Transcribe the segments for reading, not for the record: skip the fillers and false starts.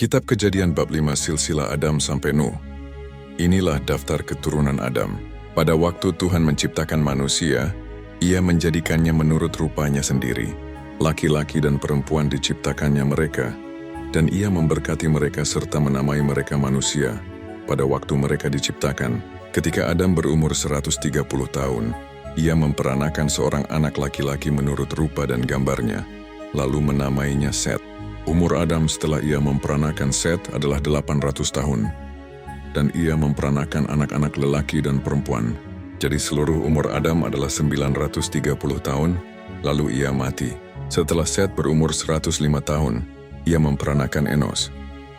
Kitab Kejadian bab 5 silsilah Adam sampai Nuh. Inilah daftar keturunan Adam. Pada waktu Tuhan menciptakan manusia, Ia menjadikannya menurut rupanya sendiri. Laki-laki dan perempuan diciptakannya mereka, dan Ia memberkati mereka serta menamai mereka manusia. Pada waktu mereka diciptakan, ketika Adam berumur 130 tahun, Ia memperanakan seorang anak laki-laki menurut rupa dan gambarnya, lalu menamainya Set. Umur Adam setelah ia memperanakan Set adalah 800 tahun, dan ia memperanakan anak-anak lelaki dan perempuan. Jadi seluruh umur Adam adalah 930 tahun, lalu ia mati. Setelah Set berumur 105 tahun, ia memperanakan Enos.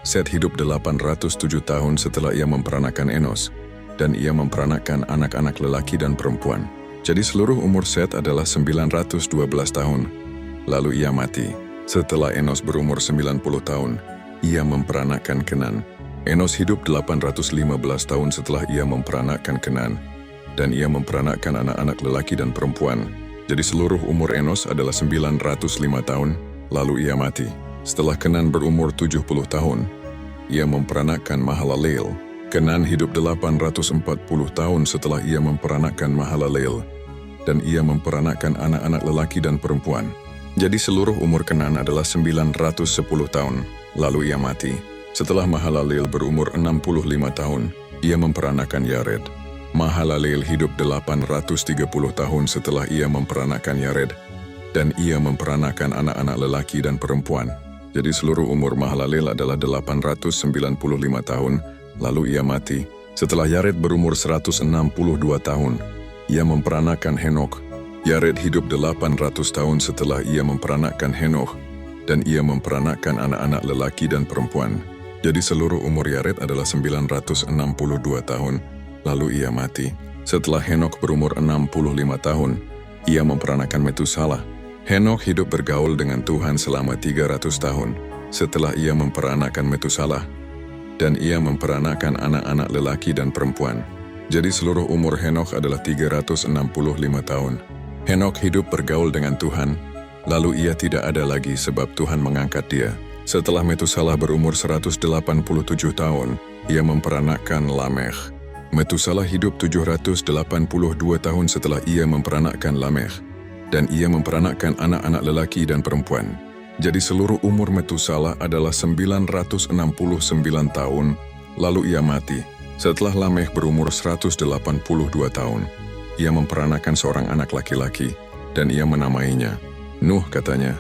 Set hidup 807 tahun setelah ia memperanakan Enos, dan ia memperanakan anak-anak lelaki dan perempuan. Jadi seluruh umur Set adalah 912 tahun, lalu ia mati. Setelah Enos berumur 90 tahun, ia memperanakan Kenan. Enos hidup 815 tahun setelah ia memperanakan Kenan, dan ia memperanakan anak-anak lelaki dan perempuan. Jadi seluruh umur Enos adalah 905 tahun, lalu ia mati. Setelah Kenan berumur 70 tahun, ia memperanakan Mahalaleel. Kenan hidup 840 tahun setelah ia memperanakan Mahalaleel, dan ia memperanakan anak-anak lelaki dan perempuan. Jadi seluruh umur Kenan adalah 910 tahun, lalu ia mati. Setelah Mahalaleel berumur 65 tahun, ia memperanakan Yared. Mahalaleel hidup 830 tahun setelah ia memperanakan Yared, dan ia memperanakan anak-anak lelaki dan perempuan. Jadi seluruh umur Mahalaleel adalah 895 tahun, lalu ia mati. Setelah Yared berumur 162 tahun, ia memperanakan Henokh. Yared hidup 800 tahun setelah ia memperanakan Henoch, dan ia memperanakan anak-anak lelaki dan perempuan. Jadi seluruh umur Yared adalah 962 tahun, lalu ia mati. Setelah Henoch berumur 65 tahun, ia memperanakan Metusalah. Henoch hidup bergaul dengan Tuhan selama 300 tahun setelah ia memperanakan Metusalah, dan ia memperanakan anak-anak lelaki dan perempuan. Jadi seluruh umur Henoch adalah 365 tahun. Henokh hidup bergaul dengan Tuhan, lalu ia tidak ada lagi sebab Tuhan mengangkat dia. Setelah Metusalah berumur 187 tahun, ia memperanakan Lamekh. Metusalah hidup 782 tahun setelah ia memperanakan Lamekh, dan ia memperanakan anak-anak lelaki dan perempuan. Jadi seluruh umur Metusalah adalah 969 tahun, lalu ia mati. Setelah Lamekh berumur 182 tahun, ia memperanakan seorang anak laki-laki, dan ia menamainya Nuh. Katanya,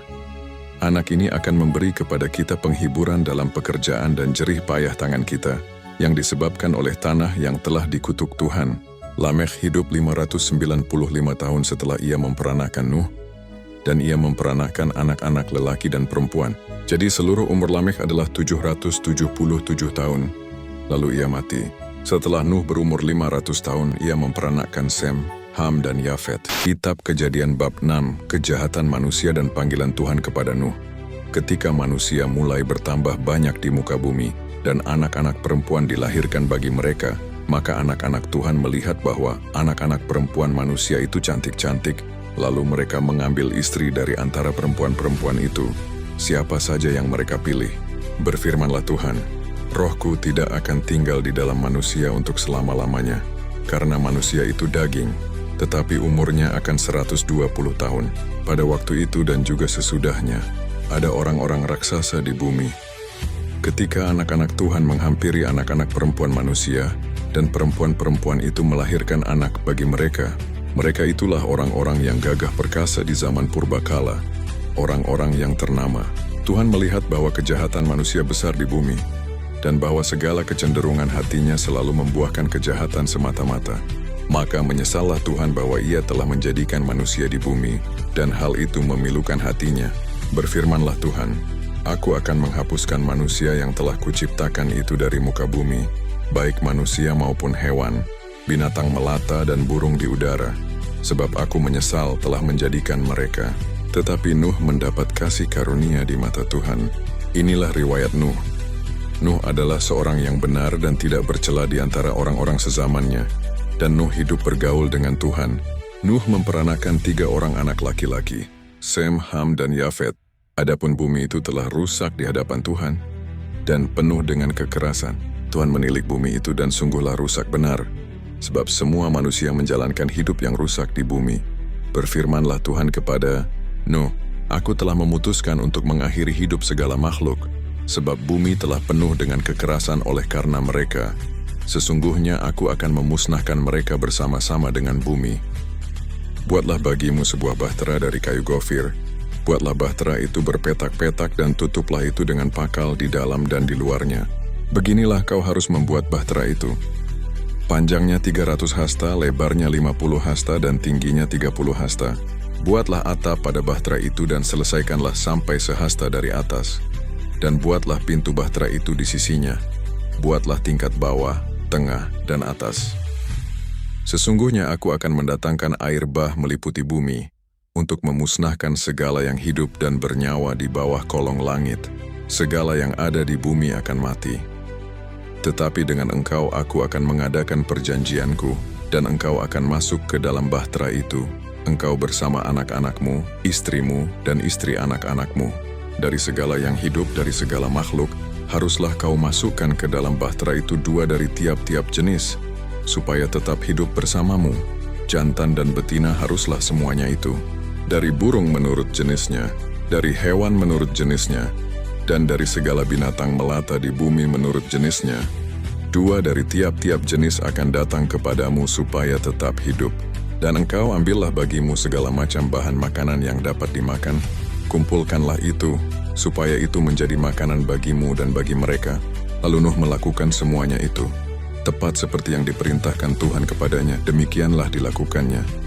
anak ini akan memberi kepada kita penghiburan dalam pekerjaan dan jerih payah tangan kita, yang disebabkan oleh tanah yang telah dikutuk Tuhan. Lamekh hidup 595 tahun setelah ia memperanakan Nuh, dan ia memperanakan anak-anak lelaki dan perempuan. Jadi seluruh umur Lamekh adalah 777 tahun, lalu ia mati. Setelah Nuh berumur 500 tahun, ia memperanakan Sem, Ham, dan Yafet. Kitab Kejadian bab 6, kejahatan manusia dan panggilan Tuhan kepada Nuh. Ketika manusia mulai bertambah banyak di muka bumi, dan anak-anak perempuan dilahirkan bagi mereka, maka anak-anak Tuhan melihat bahwa anak-anak perempuan manusia itu cantik-cantik, lalu mereka mengambil istri dari antara perempuan-perempuan itu, siapa saja yang mereka pilih. Berfirmanlah Tuhan, Rohku tidak akan tinggal di dalam manusia untuk selama-lamanya, karena manusia itu daging, tetapi umurnya akan 120 tahun. Pada waktu itu dan juga sesudahnya, ada orang-orang raksasa di bumi. Ketika anak-anak Tuhan menghampiri anak-anak perempuan manusia, dan perempuan-perempuan itu melahirkan anak bagi mereka, mereka itulah orang-orang yang gagah perkasa di zaman purbakala, orang-orang yang ternama. Tuhan melihat bahwa kejahatan manusia besar di bumi, dan bahwa segala kecenderungan hatinya selalu membuahkan kejahatan semata-mata. Maka menyesallah Tuhan bahwa ia telah menjadikan manusia di bumi, dan hal itu memilukan hatinya. Berfirmanlah Tuhan, Aku akan menghapuskan manusia yang telah kuciptakan itu dari muka bumi, baik manusia maupun hewan, binatang melata dan burung di udara, sebab aku menyesal telah menjadikan mereka. Tetapi Nuh mendapat kasih karunia di mata Tuhan. Inilah riwayat Nuh. Nuh adalah seorang yang benar dan tidak bercela di antara orang-orang sezamannya, dan Nuh hidup bergaul dengan Tuhan. Nuh memperanakan 3 orang anak laki-laki, Sem, Ham, dan Yafet. Adapun bumi itu telah rusak di hadapan Tuhan. dan penuh dengan kekerasan. Tuhan menilik bumi itu dan sungguhlah rusak benar, sebab semua manusia menjalankan hidup yang rusak di bumi. Berfirmanlah Tuhan kepada Nuh, Aku telah memutuskan untuk mengakhiri hidup segala makhluk, sebab bumi telah penuh dengan kekerasan oleh karena mereka. Sesungguhnya aku akan memusnahkan mereka bersama-sama dengan bumi. Buatlah bagimu sebuah bahtera dari kayu gofir. Buatlah bahtera itu berpetak-petak dan tutuplah itu dengan pakal di dalam dan di luarnya. Beginilah kau harus membuat bahtera itu. Panjangnya 300 hasta, lebarnya 50 hasta, dan tingginya 30 hasta. Buatlah atap pada bahtera itu dan selesaikanlah sampai sehasta dari atas. Dan buatlah pintu bahtera itu di sisinya. Buatlah tingkat bawah, tengah, dan atas. Sesungguhnya aku akan mendatangkan air bah meliputi bumi, untuk memusnahkan segala yang hidup dan bernyawa di bawah kolong langit. Segala yang ada di bumi akan mati. Tetapi dengan engkau aku akan mengadakan perjanjianku, dan engkau akan masuk ke dalam bahtera itu, engkau bersama anak-anakmu, istrimu, dan istri anak-anakmu. Dari segala yang hidup, dari segala makhluk, haruslah kau masukkan ke dalam bahtera itu 2 dari tiap-tiap jenis, supaya tetap hidup bersamamu. Jantan dan betina haruslah semuanya itu. Dari burung menurut jenisnya, dari hewan menurut jenisnya, dan dari segala binatang melata di bumi menurut jenisnya. 2 dari tiap-tiap jenis akan datang kepadamu supaya tetap hidup. Dan engkau ambillah bagimu segala macam bahan makanan yang dapat dimakan. Kumpulkanlah itu, supaya itu menjadi makanan bagimu dan bagi mereka. Lalu Nuh melakukan semuanya itu. Tepat seperti yang diperintahkan Tuhan kepadanya, demikianlah dilakukannya.